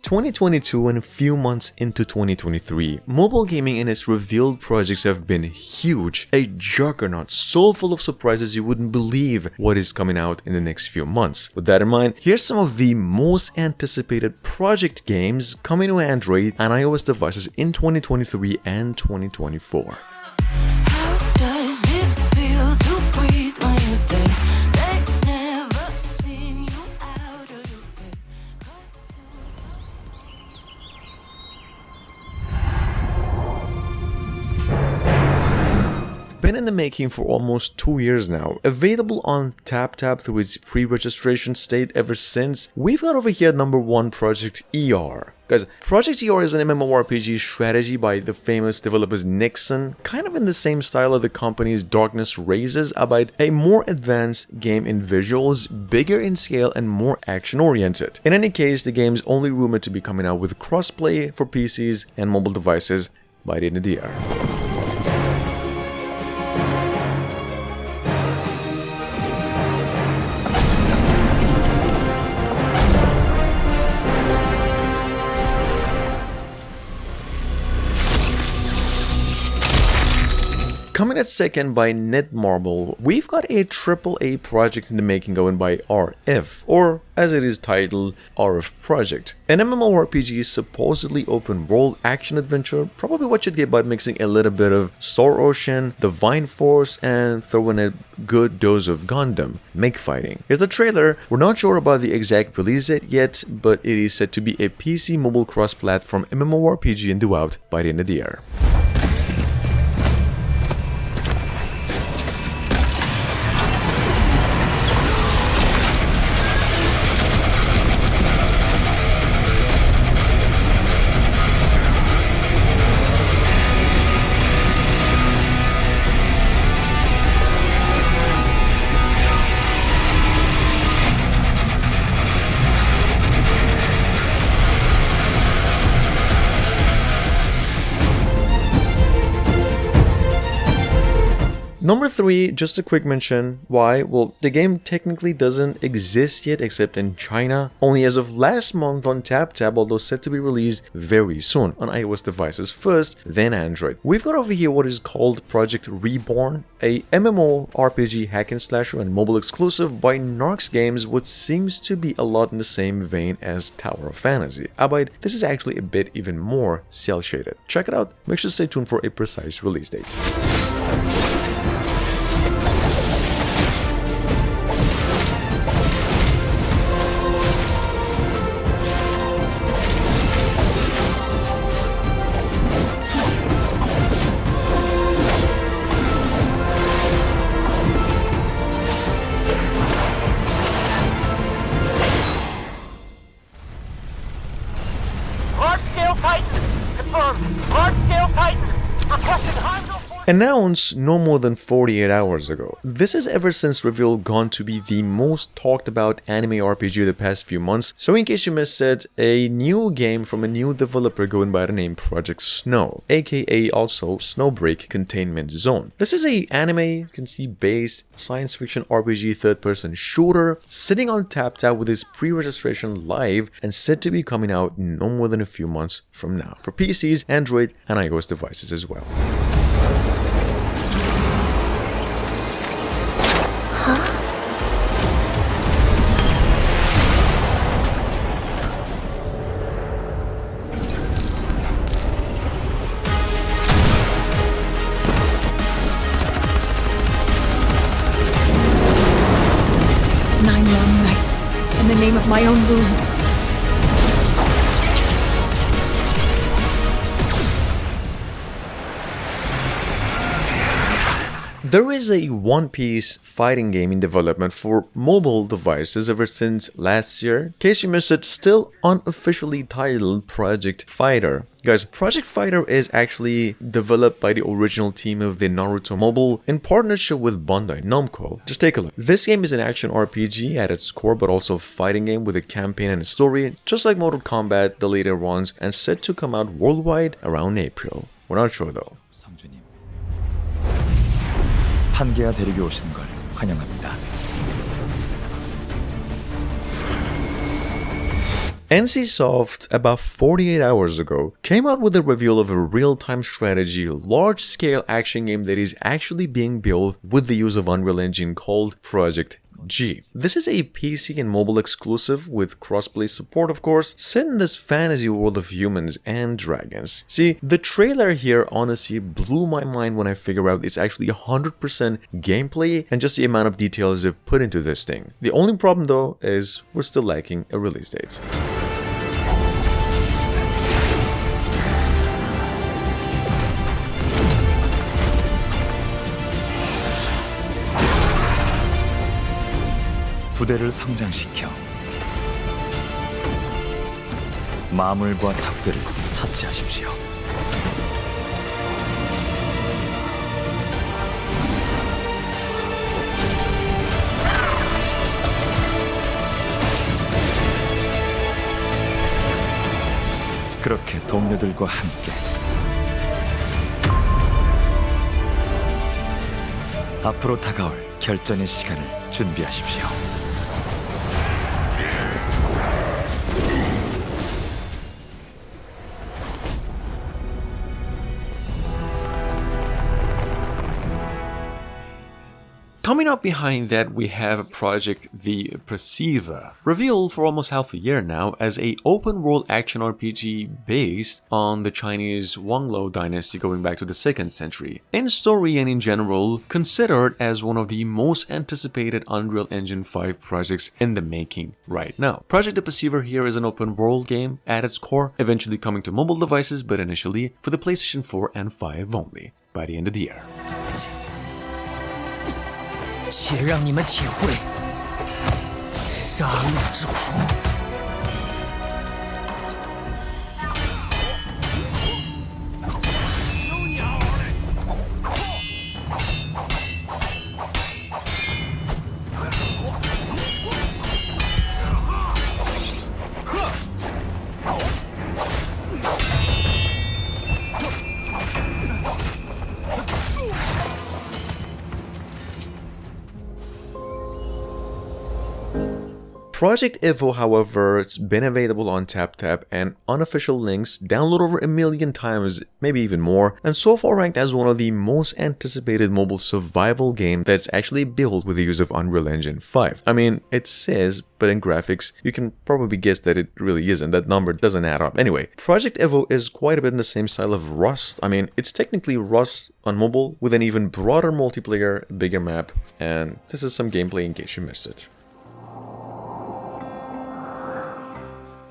2022 and a few months into 2023, mobile gaming and its revealed projects have been huge, a juggernaut so full of surprises you wouldn't believe what is coming out in the next few months. With that in mind, here's some of the most anticipated project games coming to Android and iOS devices in 2023 and 2024. How does it feel to breathe when you're dead? They never seen you out of your bed. Been in the making for almost 2 years now, available on TapTap through its pre-registration state ever since. We've got over here #1 Project ER. Guys, Project ER is an MMORPG strategy by the famous developers Nixon, kind of in the same style of the company's Darkness Rises, but a more advanced game in visuals, bigger in scale and more action-oriented. In any case, the game's only rumored to be coming out with crossplay for PCs and mobile devices by the end of the year. Coming at second by Netmarble, we've got a AAA project in the making going by RF, or as it is titled, RF Project. An MMORPG supposedly open world action adventure, probably what you'd get by mixing a little bit of Star Ocean, Divine Force, and throwing a good dose of Gundam, make fighting. Here's the trailer. We're not sure about the exact release date yet, but it is said to be a PC mobile cross-platform MMORPG and due out by the end of the year. #3, just a quick mention. Why? Well, the game technically doesn't exist yet except in China, only as of last month on TapTap, although set to be released very soon on iOS devices first, then Android. We've got over here what is called Project Reborn, a MMORPG hack and slasher and mobile exclusive by Narcs Games, which seems to be a lot in the same vein as Tower of Fantasy. But this is actually a bit even more cel-shaded. Check it out, make sure to stay tuned for a precise release date. Announced no more than 48 hours ago. This has ever since reveal gone to be the most talked about anime RPG of the past few months, so in case you missed it, a new game from a new developer going by the name Project Snow, aka also Snowbreak Containment Zone. This is a anime, you can see, based science fiction RPG third-person shooter, sitting on TapTap with its pre-registration live and set to be coming out no more than a few months from now, for PCs, Android, and iOS devices as well. In the name of my own runes. There is a one-piece fighting game in development for mobile devices ever since last year. In case you missed it, still unofficially titled Project Fighter. Guys, Project Fighter is actually developed by the original team of the Naruto mobile in partnership with Bandai Namco. Just take a look. This game is an action RPG at its core, but also a fighting game with a campaign and a story, just like Mortal Kombat, the later ones, and set to come out worldwide around April. We're not sure though. 판계와 데리고 오신 걸 환영합니다. NCSoft, about 48 hours ago, came out with a reveal of a real-time strategy, large-scale action game that is actually being built with the use of Unreal Engine called Project G. This is a PC and mobile exclusive with crossplay support, of course, set in this fantasy world of humans and dragons. See, the trailer here honestly blew my mind when I figured out it's actually 100% gameplay and just the amount of details they've put into this thing. The only problem though is we're still lacking a release date. 부대를 성장시켜 마물과 적들을 처치하십시오. 그렇게 동료들과 함께 앞으로 다가올 결전의 시간을 준비하십시오. Coming up behind that, we have Project The Perceiver, revealed for almost half a year now as a open-world action RPG based on the Chinese Wanglou dynasty going back to the 2nd century. In story and in general, considered as one of the most anticipated Unreal Engine 5 projects in the making right now. Project The Perceiver here is an open-world game at its core, eventually coming to mobile devices, but initially for the PlayStation 4 and 5 only by the end of the year. 且让你们体会杀戮之苦。Project Evo, however, it's been available on TapTap and unofficial links, download over 1 million times, maybe even more, and so far ranked as one of the most anticipated mobile survival game that's actually built with the use of Unreal Engine 5. I mean, it says, but in graphics, you can probably guess that it really isn't. That number doesn't add up. Anyway, Project Evo is quite a bit in the same style of Rust. I mean, it's technically Rust on mobile with an even broader multiplayer, bigger map, and this is some gameplay in case you missed it.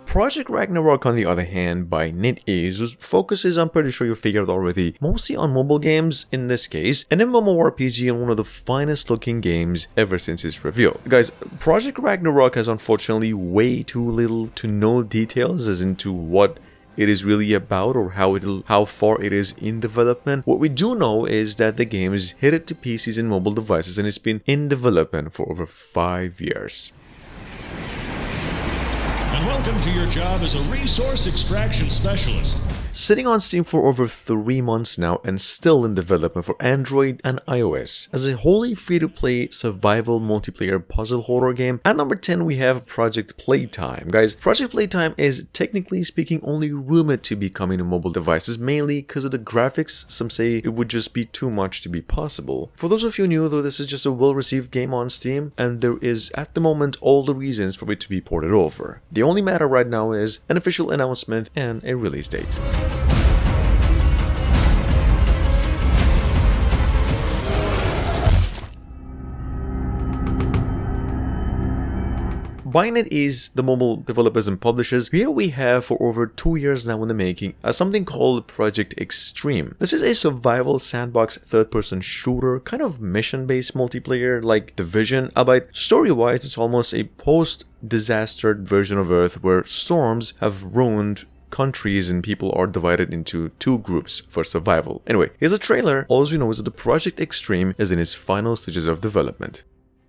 Project Ragnarök, on the other hand, by NetEase, whose focus is, I'm pretty sure you figured already, mostly on mobile games, in this case, an MMORPG and one of the finest looking games ever since its reveal. Guys, Project Ragnarök has unfortunately way too little to no details as into what it is really about or how far it is in development. What we do know is that the game is headed to PCs and mobile devices and it's been in development for over 5 years. And welcome to your job as a resource extraction specialist. Sitting on Steam for over 3 months now and still in development for Android and iOS. As a wholly free-to-play survival multiplayer puzzle horror game, at number 10 we have Project Playtime. Guys, Project Playtime is technically speaking only rumored to be coming to mobile devices, mainly because of the graphics. Some say it would just be too much to be possible. For those of you new though, this is just a well-received game on Steam, and there is at the moment all the reasons for it to be ported over. The only matter right now is an official announcement and a release date. By NetEase, the mobile developers and publishers, here we have for over 2 years now in the making something called Project Extreme. This is a survival sandbox third-person shooter, kind of mission-based multiplayer like Division, albeit story-wise it's almost a post-disaster version of Earth where storms have ruined countries and people are divided into 2 groups for survival. Anyway, here's a trailer. All we know is that the Project Extreme is in its final stages of development.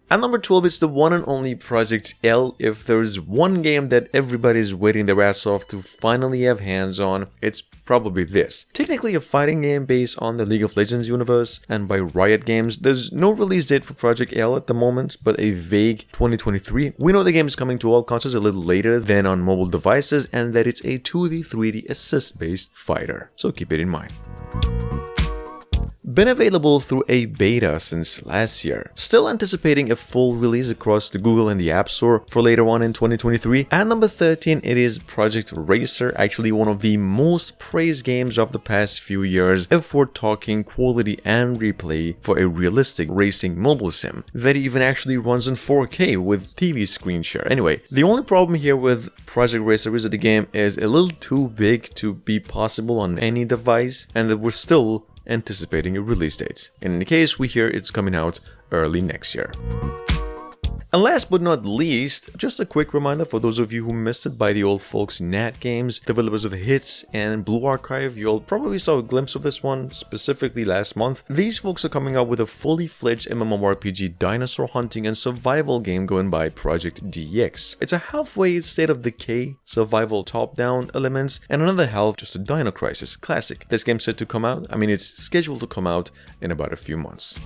At number 12, it's the one and only Project L. If there's one game that everybody's waiting their ass off to finally have hands on, it's probably this. Technically a fighting game based on the League of Legends universe, and by Riot Games. There's no release date for Project L at the moment, but a vague 2023. We know the game is coming to all consoles a little later than on mobile devices, and that it's a 2D, 3D assist-based fighter, so keep it in mind. Been available through a beta since last year. Still anticipating a full release across the Google and the App Store for later on in 2023. At number 13, it is Project Racer, actually one of the most praised games of the past few years if we're talking quality and replay for a realistic racing mobile sim that even actually runs in 4K with TV screen share. Anyway, the only problem here with Project Racer is that the game is a little too big to be possible on any device, and that we're still anticipating a release date. In any case, we hear it's coming out early next year. And last but not least, just a quick reminder for those of you who missed it by the old folks Nat Games, developers of Hits and Blue Archive. You all probably saw a glimpse of this one, specifically last month. These folks are coming out with a fully fledged MMORPG dinosaur hunting and survival game going by Project DX. It's a halfway State of Decay survival top-down elements, and another half just a Dino Crisis classic. This game's set to come out, it's scheduled to come out in about a few months.